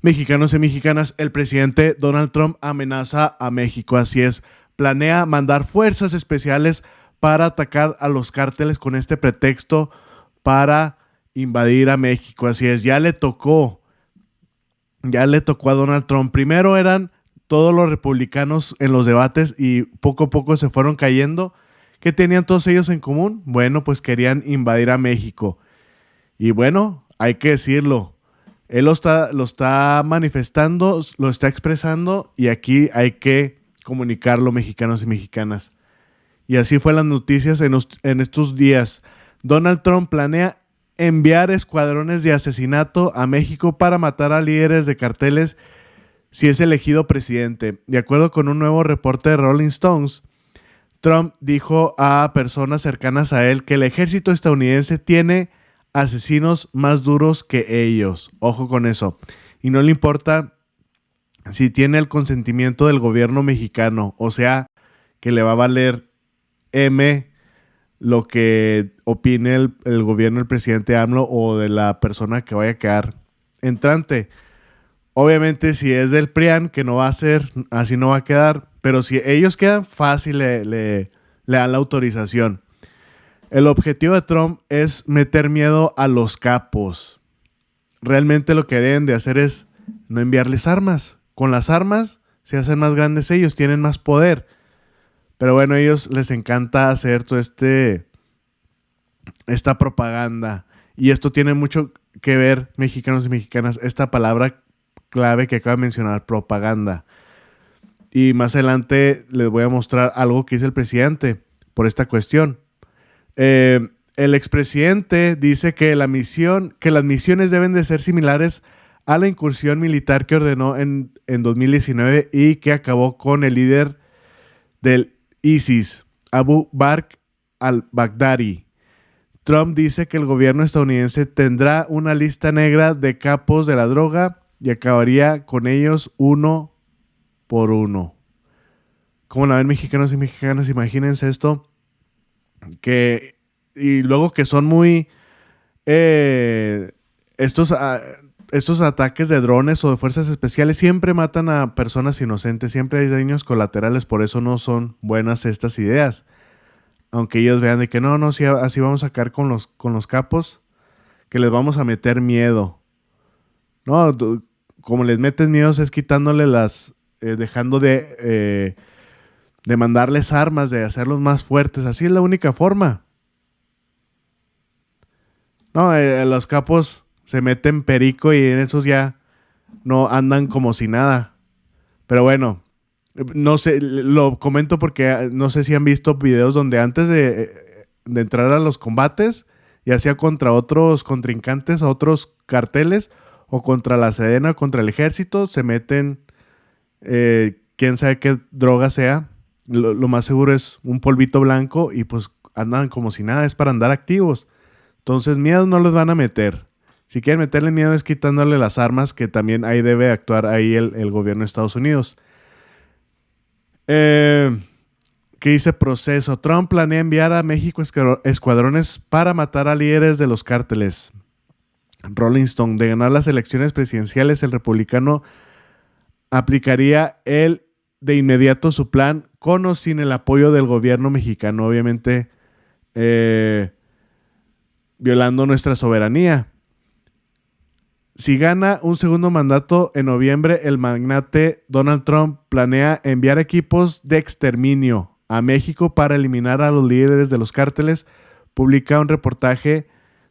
Mexicanos y mexicanas, el presidente Donald Trump amenaza a México, así es. Planea mandar fuerzas especiales para atacar a los cárteles con este pretexto para invadir a México, así es. Ya le tocó a Donald Trump. Primero eran todos los republicanos en los debates y poco a poco se fueron cayendo. ¿Qué tenían todos ellos en común? Bueno, pues querían invadir a México. Y bueno, hay que decirlo. Él lo está manifestando, lo está expresando y aquí hay que comunicarlo, mexicanos y mexicanas. Y así fue las noticias en estos días. Donald Trump planea enviar escuadrones de asesinato a México para matar a líderes de carteles si es elegido presidente. De acuerdo con un nuevo reporte de Rolling Stones, Trump dijo a personas cercanas a él que el ejército estadounidense tiene asesinos más duros que ellos. Ojo con eso. Y no le importa si tiene el consentimiento del gobierno mexicano. O sea, que le va a valer M lo que opine el gobierno del presidente AMLO o de la persona que vaya a quedar entrante. Obviamente, si es del PRIAN, que no va a ser, así no va a quedar. Pero si ellos quedan, fácil le dan la autorización. El objetivo de Trump es meter miedo a los capos. Realmente lo que deben de hacer es no enviarles armas. Con las armas se hacen más grandes ellos, tienen más poder. Pero bueno, a ellos les encanta hacer todo esta propaganda. Y esto tiene mucho que ver, mexicanos y mexicanas, esta palabra clave que acabo de mencionar, propaganda. Y más adelante les voy a mostrar algo que dice el presidente por esta cuestión. El expresidente dice que las misiones deben de ser similares a la incursión militar que ordenó en 2019 y que acabó con el líder del ISIS, Abu Bakr al-Baghdadi. Trump dice que el gobierno estadounidense tendrá una lista negra de capos de la droga y acabaría con ellos uno por uno. ¿Cómo la ven, mexicanos y mexicanas? Imagínense esto. Y luego que son muy estos ataques de drones o de fuerzas especiales siempre matan a personas inocentes, siempre hay daños colaterales, por eso no son buenas estas ideas. Aunque ellos vean de que no, sí, así vamos a sacar con los capos, que les vamos a meter miedo. No, como les metes miedo es quitándole dejando de mandarles armas, de hacerlos más fuertes. Así es la única forma. No, los capos se meten perico y en esos ya no andan como si nada. Pero bueno, no sé, lo comento porque no sé si han visto videos donde antes de entrar a los combates, ya sea contra otros contrincantes, a otros carteles, o contra la Sedena, contra el ejército, se meten, quién sabe qué droga sea. Lo más seguro es un polvito blanco y pues andan como si nada, es para andar activos. Entonces, miedo no les van a meter. Si quieren meterle miedo es quitándole las armas, que también ahí debe actuar ahí el gobierno de Estados Unidos. ¿Qué dice proceso? Trump planea enviar a México escuadrones para matar a líderes de los cárteles. Rolling Stone, de ganar las elecciones presidenciales, el republicano aplicaría de inmediato su plan con o sin el apoyo del gobierno mexicano, obviamente violando nuestra soberanía. Si gana un segundo mandato en noviembre, el magnate Donald Trump planea enviar equipos de exterminio a México para eliminar a los líderes de los cárteles. Publica un reportaje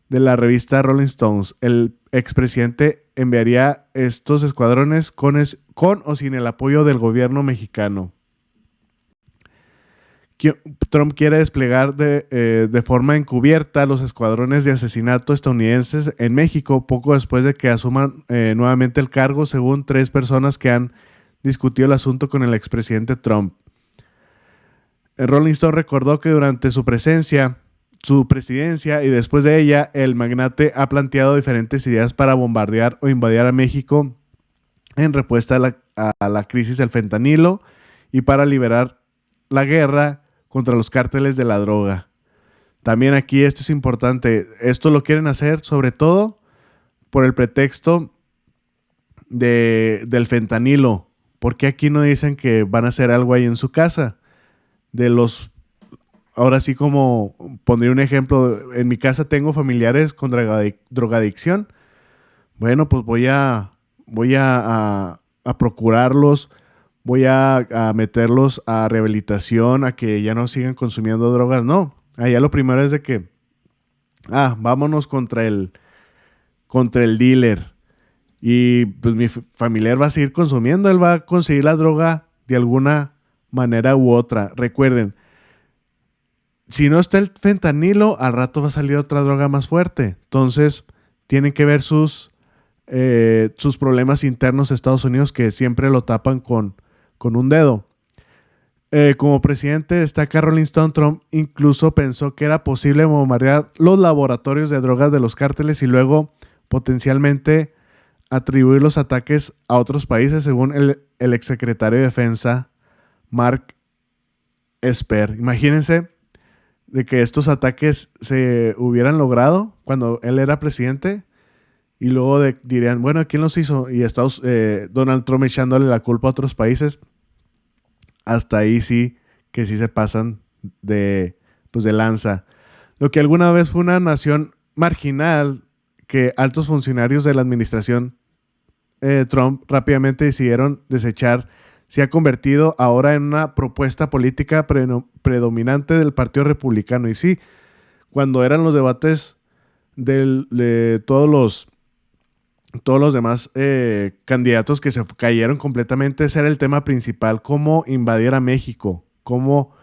de la revista Rolling Stones. El expresidente enviaría estos escuadrones con o sin el apoyo del gobierno mexicano. Trump quiere desplegar de forma encubierta los escuadrones de asesinato estadounidenses en México poco después de que asuman nuevamente el cargo, según 3 personas que han discutido el asunto con el expresidente Trump. Rolling Stone recordó que durante su presidencia y después de ella, el magnate ha planteado diferentes ideas para bombardear o invadir a México en respuesta a la crisis del fentanilo y para liberar la guerra contra los cárteles de la droga. También aquí esto es importante. Esto lo quieren hacer sobre todo por el pretexto del fentanilo. ¿Por qué aquí no dicen que van a hacer algo ahí en su casa? Ahora sí, como pondría un ejemplo, en mi casa tengo familiares con drogadicción. Bueno, pues voy a procurarlos, voy a meterlos a rehabilitación, a que ya no sigan consumiendo drogas. No, allá lo primero es de que, vámonos contra el dealer. Y pues mi familiar va a seguir consumiendo, él va a conseguir la droga de alguna manera u otra. Recuerden, si no está el fentanilo, al rato va a salir otra droga más fuerte. Entonces, tienen que ver sus problemas internos de Estados Unidos, que siempre lo tapan con un dedo. Como presidente destaca Rolling Stone, Trump incluso pensó que era posible bombardear los laboratorios de drogas de los cárteles y luego potencialmente atribuir los ataques a otros países, según el exsecretario de Defensa, Mark Esper. Imagínense de que estos ataques se hubieran logrado cuando él era presidente y luego dirían, bueno, ¿quién los hizo? Y Donald Trump echándole la culpa a otros países. Hasta ahí sí que sí se pasan de lanza. Lo que alguna vez fue una nación marginal, que altos funcionarios de la administración Trump rápidamente decidieron desechar, se ha convertido ahora en una propuesta política predominante del Partido Republicano. Y sí, cuando eran los debates de todos los demás candidatos que se cayeron completamente, ese era el tema principal: cómo invadir a México, cómo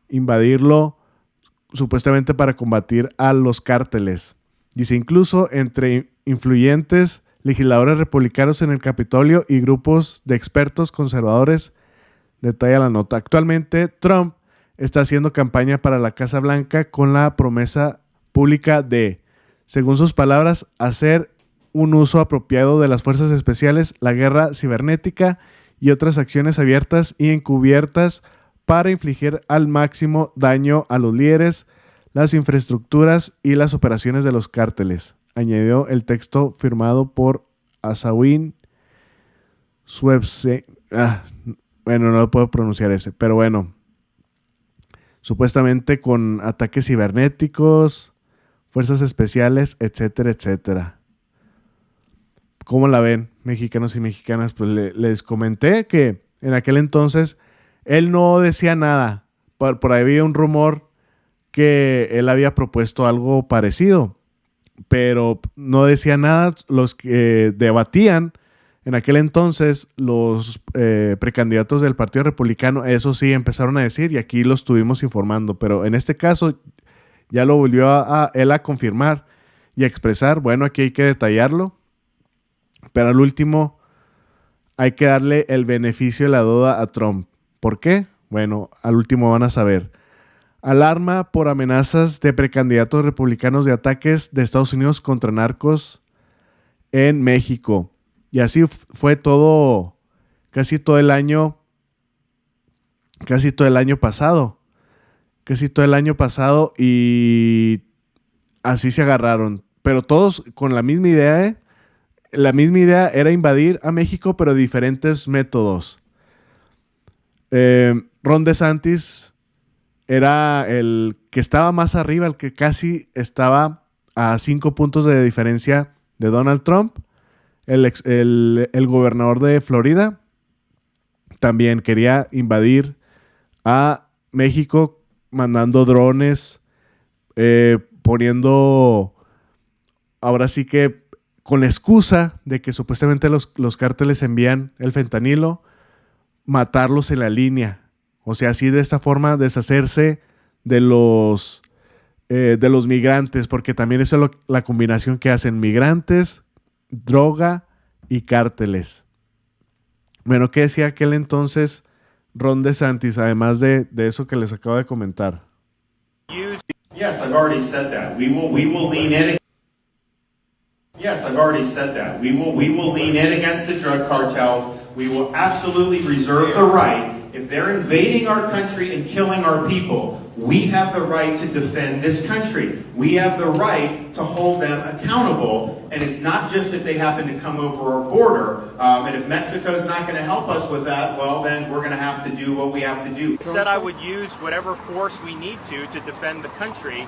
invadirlo supuestamente para combatir a los cárteles. Dice, incluso entre influyentes legisladores republicanos en el Capitolio y grupos de expertos conservadores, detalla la nota. Actualmente, Trump está haciendo campaña para la Casa Blanca con la promesa pública de, según sus palabras, hacer un uso apropiado de las fuerzas especiales, la guerra cibernética y otras acciones abiertas y encubiertas para infligir al máximo daño a los líderes, las infraestructuras y las operaciones de los cárteles. Añadió el texto firmado por Asawin Suebse. Bueno, no lo puedo pronunciar ese, pero bueno. Supuestamente con ataques cibernéticos, fuerzas especiales, etcétera, etcétera. ¿Cómo la ven, mexicanos y mexicanas? Pues les comenté que en aquel entonces él no decía nada. Por ahí había un rumor que él había propuesto algo parecido, pero no decía nada. Los que debatían en aquel entonces, los precandidatos del Partido Republicano, eso sí empezaron a decir, y aquí lo estuvimos informando, pero en este caso ya lo volvió él a confirmar y a expresar. Bueno, aquí hay que detallarlo, pero al último hay que darle el beneficio de la duda a Trump. ¿Por qué? Bueno, al último van a saber. Alarma por amenazas de precandidatos republicanos de ataques de Estados Unidos contra narcos en México. Y así fue casi todo el año pasado. Y así se agarraron. Pero todos con la misma idea, ¿eh? La misma idea era invadir a México, pero diferentes métodos. Ron DeSantis era el que estaba más arriba, el que casi estaba a 5 puntos de diferencia de Donald Trump. El gobernador de Florida también quería invadir a México, mandando drones, poniendo, ahora sí que con la excusa de que supuestamente los cárteles envían el fentanilo, matarlos en la línea. O sea, así de esta forma deshacerse de los migrantes, porque también esa es la combinación que hacen: migrantes, droga y cárteles. Bueno, ¿qué decía aquel entonces Ron DeSantis, además de eso que les acabo de comentar? Yes, I've already said that. We will lean in. Yes, I've already said that. We will lean in against the drug cartels. We will absolutely reserve the right, If they're invading our country and killing our people, we have the right to defend this country. We have the right to hold them accountable. And it's not just that they happen to come over our border. And if Mexico's not going to help us with that, well, then we're going to have to do what we have to do. I said I would use whatever force we need to defend the country.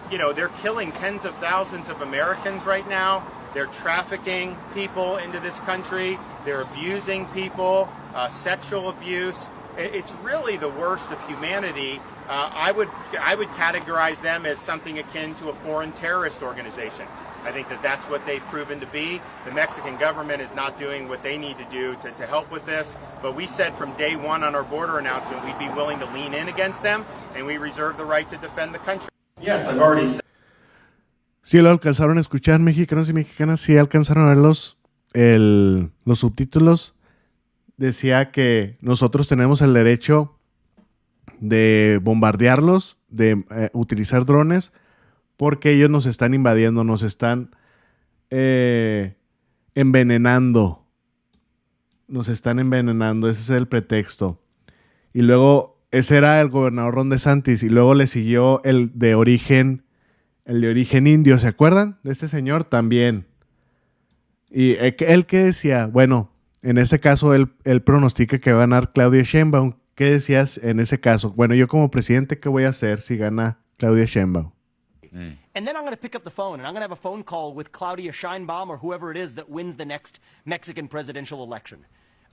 They're killing tens of thousands of Americans right now. They're trafficking people into this country. They're abusing people, sexual abuse. It's really the worst of humanity. I would categorize them as something akin to a foreign terrorist organization. I think that's what they've proven to be. The Mexican government is not doing what they need to do to help with this. But we said from day one on our border announcement we'd be willing to lean in against them, and we reserve the right to defend the country. Yes, I've already said. Sí, lo alcanzaron a escuchar, mexicanos y mexicanas, sí alcanzaron a ver los subtítulos. Decía que nosotros tenemos el derecho de bombardearlos, de utilizar drones, porque ellos nos están invadiendo, nos están envenenando. Nos están envenenando, ese es el pretexto. Y luego, ese era el gobernador Ron DeSantis, y luego le siguió el de origen indio, ¿se acuerdan? De este señor también. Y él que decía, bueno, en ese caso él pronostica que va a ganar Claudia Sheinbaum. ¿Qué decías en ese caso? Bueno, yo como presidente, ¿qué voy a hacer si gana Claudia Sheinbaum? And then I'm going to pick up the phone and I'm going to have a phone call with Claudia Sheinbaum or whoever it is that wins the next Mexican presidential election.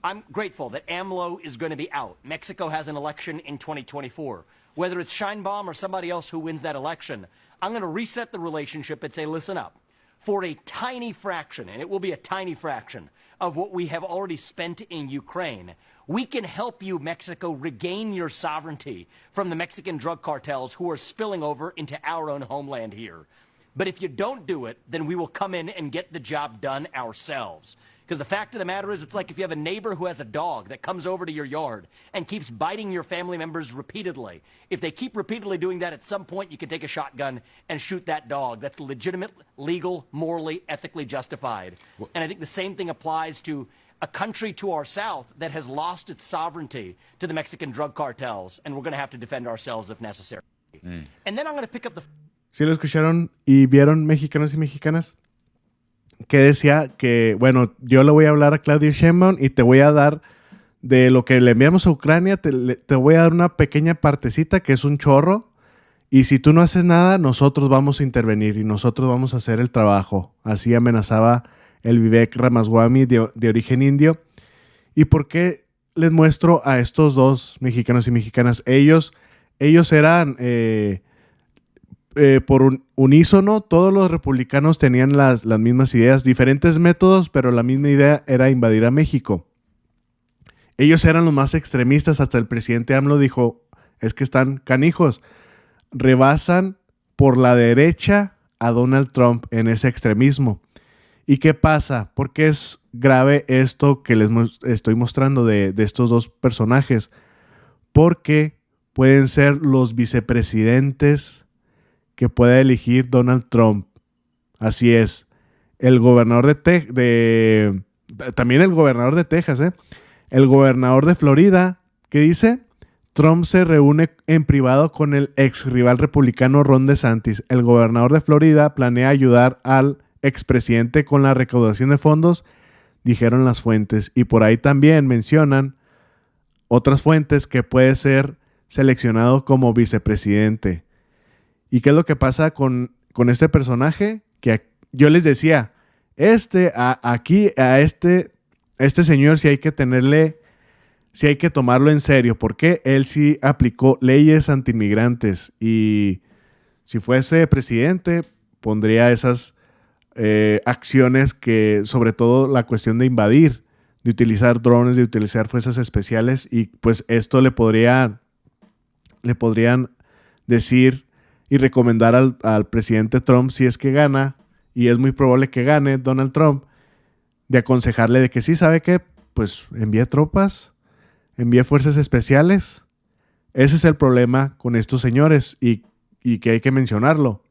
I'm grateful that AMLO is going to be out. Mexico has an election in 2024. Whether it's Sheinbaum or somebody else who wins that election, I'm going to reset the relationship and say, listen up. For a tiny fraction, and it will be a tiny fraction, of what we have already spent in Ukraine, we can help you, Mexico, regain your sovereignty from the Mexican drug cartels who are spilling over into our own homeland here. But if you don't do it, then we will come in and get the job done ourselves. Because the fact of the matter is, it's like if you have a neighbor who has a dog that comes over to your yard and keeps biting your family members repeatedly. If they keep repeatedly doing that, at some point you can take a shotgun and shoot that dog. That's legitimate, legal, morally, ethically justified. And I think the same thing applies to a country to our south that has lost its sovereignty to the Mexican drug cartels, and we're going to have to defend ourselves if necessary. And then I'm going to pick up the... ¿Sí lo escucharon y vieron, mexicanos y mexicanas? Que decía que, bueno, yo le voy a hablar a Claudia Sheinbaum y te voy a dar de lo que le enviamos a Ucrania, te voy a dar una pequeña partecita que es un chorro, y si tú no haces nada, nosotros vamos a intervenir y nosotros vamos a hacer el trabajo. Así amenazaba el Vivek Ramaswamy de origen indio. ¿Y por qué les muestro a estos dos mexicanos y mexicanas? Ellos eran... por un unísono, todos los republicanos tenían las mismas ideas, diferentes métodos, pero la misma idea era invadir a México. Ellos eran los más extremistas, hasta el presidente AMLO dijo, es que están canijos, rebasan por la derecha a Donald Trump en ese extremismo. ¿Y qué pasa? ¿Por qué es grave esto que les estoy mostrando de estos dos personajes? Porque pueden ser los vicepresidentes que pueda elegir Donald Trump. Así es. El gobernador también el gobernador de Texas, el gobernador de Florida, ¿qué dice? Trump se reúne en privado con el ex rival republicano Ron DeSantis. El gobernador de Florida planea ayudar al expresidente con la recaudación de fondos, dijeron las fuentes. Y por ahí también mencionan otras fuentes que puede ser seleccionado como vicepresidente. ¿Y qué es lo que pasa con este personaje? Que yo les decía, este señor sí hay que tomarlo en serio, porque él sí aplicó leyes antiinmigrantes y si fuese presidente pondría esas acciones que, sobre todo la cuestión de invadir, de utilizar drones, de utilizar fuerzas especiales, y pues esto le podrían decir y recomendar al presidente Trump, si es que gana, y es muy probable que gane Donald Trump, de aconsejarle de que sí, ¿sabe qué? Pues envíe tropas, envíe fuerzas especiales. Ese es el problema con estos señores y que hay que mencionarlo.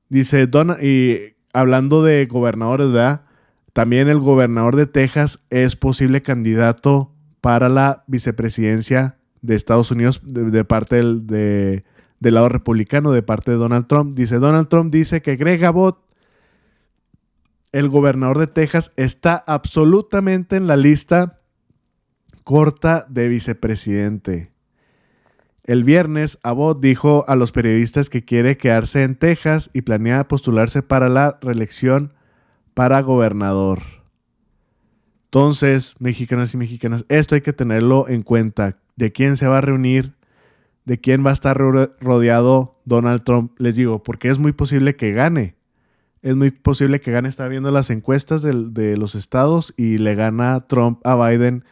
Dice, y hablando de gobernadores, ¿verdad? También el gobernador de Texas es posible candidato para la vicepresidencia de Estados Unidos de parte del lado republicano, de parte de Donald Trump. Donald Trump dice que Greg Abbott, el gobernador de Texas, está absolutamente en la lista corta de vicepresidente. El viernes, Abbott dijo a los periodistas que quiere quedarse en Texas y planea postularse para la reelección para gobernador. Entonces, mexicanos y mexicanas, esto hay que tenerlo en cuenta. ¿De quién se va a reunir? ¿De quién va a estar rodeado Donald Trump? Les digo, porque es muy posible que gane. Es muy posible que gane. Está viendo las encuestas de los estados y le gana Trump a Biden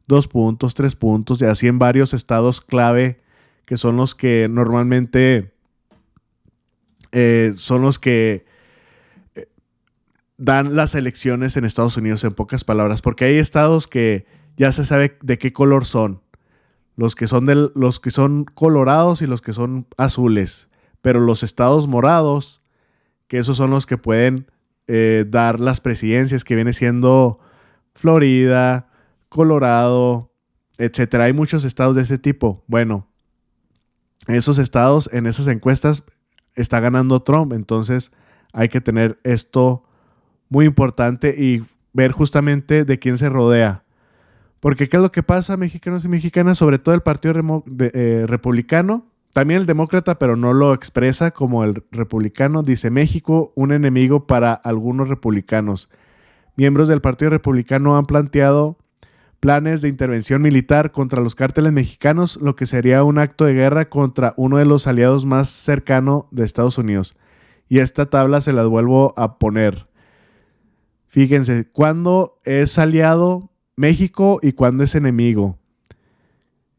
2 puntos, 3 puntos, y así en varios estados clave que son los que normalmente son los que dan las elecciones en Estados Unidos, en pocas palabras, porque hay estados que ya se sabe de qué color son. Los que son colorados y los que son azules. Pero los estados morados, que esos son los que pueden dar las presidencias, que viene siendo Florida, Colorado, etcétera. Hay muchos estados de ese tipo. Bueno, esos estados en esas encuestas está ganando Trump. Entonces hay que tener esto muy importante y ver justamente de quién se rodea. Porque ¿qué es lo que pasa, mexicanos y mexicanas? Sobre todo el partido republicano, también el demócrata, pero no lo expresa como el republicano. Dice: México, un enemigo para algunos republicanos. Miembros del partido republicano han planteado planes de intervención militar contra los cárteles mexicanos, lo que sería un acto de guerra contra uno de los aliados más cercanos de Estados Unidos. Y esta tabla se las vuelvo a poner. Fíjense, ¿cuándo es aliado México y cuándo es enemigo?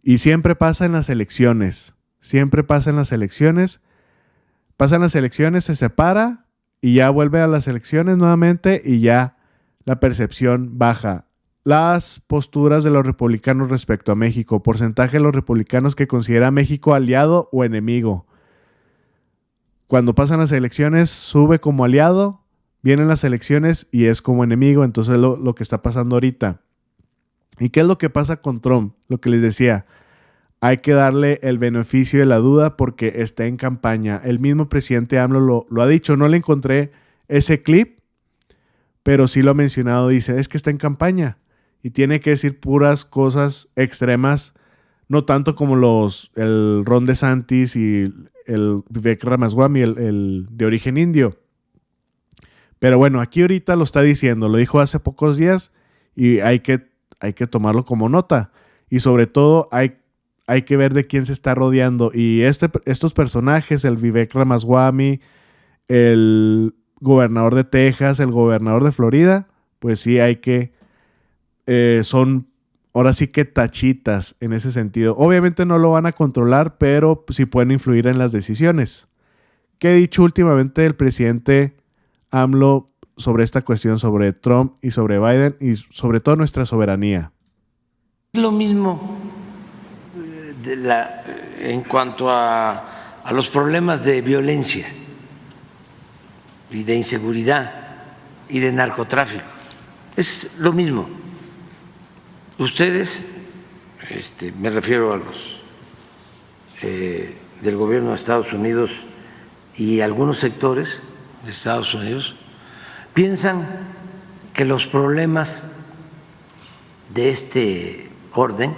Y siempre pasa en las elecciones. Siempre pasa en las elecciones. Pasan las elecciones, se separa y ya vuelve a las elecciones nuevamente y ya la percepción baja. Las posturas de los republicanos respecto a México. Porcentaje de los republicanos que considera a México aliado o enemigo. Cuando pasan las elecciones sube como aliado, vienen las elecciones y es como enemigo. Entonces lo que está pasando ahorita. ¿Y qué es lo que pasa con Trump? Lo que les decía, hay que darle el beneficio de la duda porque está en campaña. El mismo presidente AMLO lo ha dicho. No le encontré ese clip, pero sí lo ha mencionado. Dice, es que está en campaña y tiene que decir puras cosas extremas, no tanto como el Ron DeSantis y el Vivek Ramaswamy, el de origen indio. Pero bueno, aquí ahorita lo está diciendo. Lo dijo hace pocos días y hay que tomarlo como nota. Y sobre todo hay que ver de quién se está rodeando. Y estos personajes, el Vivek Ramaswamy, el gobernador de Texas, el gobernador de Florida, pues sí son ahora sí que tachitas en ese sentido. Obviamente no lo van a controlar, pero sí pueden influir en las decisiones. ¿Qué ha dicho últimamente el presidente AMLO sobre esta cuestión, sobre Trump y sobre Biden y sobre todo nuestra soberanía? Lo mismo en cuanto a los problemas de violencia y de inseguridad y de narcotráfico. Es lo mismo. Ustedes, me refiero a los del gobierno de Estados Unidos y algunos sectores de Estados Unidos, piensan que los problemas de este orden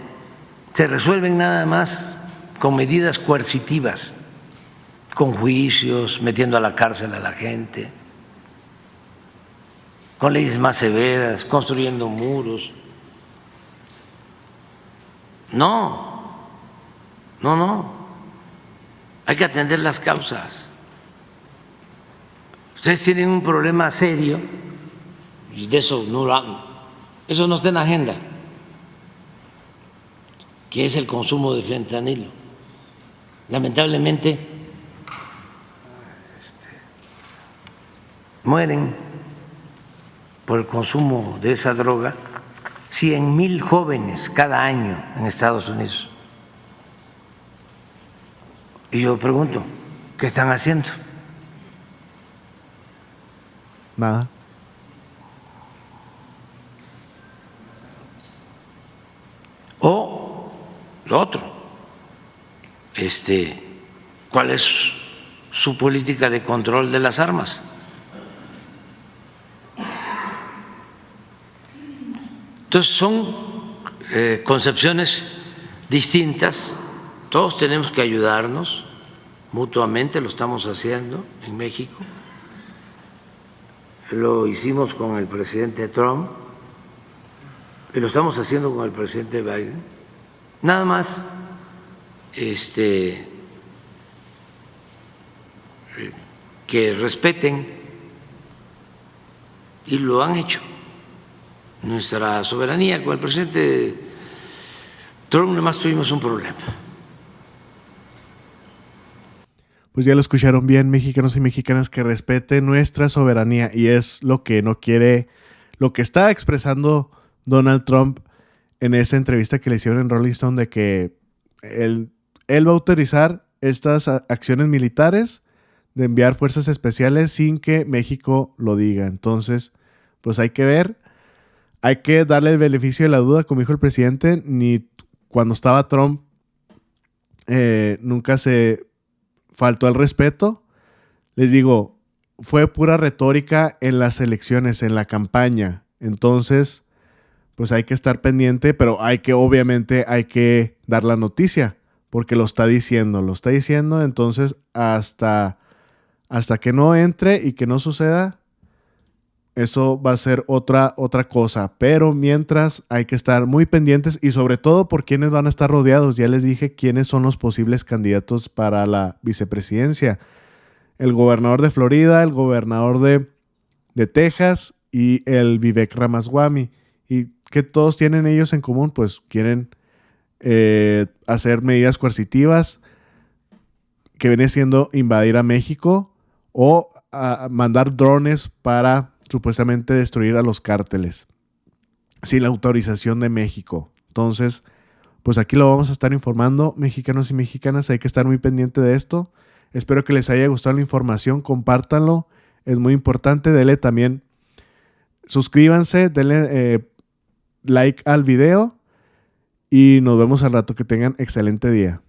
se resuelven nada más con medidas coercitivas, con juicios, metiendo a la cárcel a la gente, con leyes más severas, construyendo muros. No, hay que atender las causas. Ustedes tienen un problema serio y de eso no está en la agenda, que es el consumo de fentanilo. Lamentablemente mueren por el consumo de esa droga 100,000 jóvenes cada año en Estados Unidos. Y yo pregunto, ¿qué están haciendo? O lo otro, ¿cuál es su política de control de las armas? Entonces son concepciones distintas, todos tenemos que ayudarnos mutuamente, lo estamos haciendo en México, lo hicimos con el presidente Trump y lo estamos haciendo con el presidente Biden. Nada más que respeten, y lo han hecho, nuestra soberanía. Con el presidente Trump nada más tuvimos un problema. Pues ya lo escucharon bien, mexicanos y mexicanas, que respeten nuestra soberanía, y es lo que no quiere, lo que está expresando Donald Trump en esa entrevista que le hicieron en Rolling Stone, de que él va a autorizar estas acciones militares de enviar fuerzas especiales sin que México lo diga. Entonces, pues hay que ver, hay que darle el beneficio de la duda, como dijo el presidente. Ni cuando estaba Trump nunca se faltó al respeto. Les digo, fue pura retórica en las elecciones, en la campaña. Entonces, pues hay que estar pendiente, pero obviamente hay que dar la noticia, porque lo está diciendo. Entonces hasta que no entre y que no suceda, eso va a ser otra cosa. Pero mientras hay que estar muy pendientes, y sobre todo por quiénes van a estar rodeados. Ya les dije quiénes son los posibles candidatos para la vicepresidencia: el gobernador de Florida, el gobernador de Texas y el Vivek Ramaswamy. ¿Y qué todos tienen ellos en común? Pues quieren hacer medidas coercitivas, que viene siendo invadir a México o mandar drones para supuestamente destruir a los cárteles sin la autorización de México. Entonces, pues aquí lo vamos a estar informando, mexicanos y mexicanas. Hay que estar muy pendiente de esto. Espero que les haya gustado la información. Compártanlo, es muy importante. Denle también, suscríbanse, denle like al video, y nos vemos al rato. Que tengan excelente día.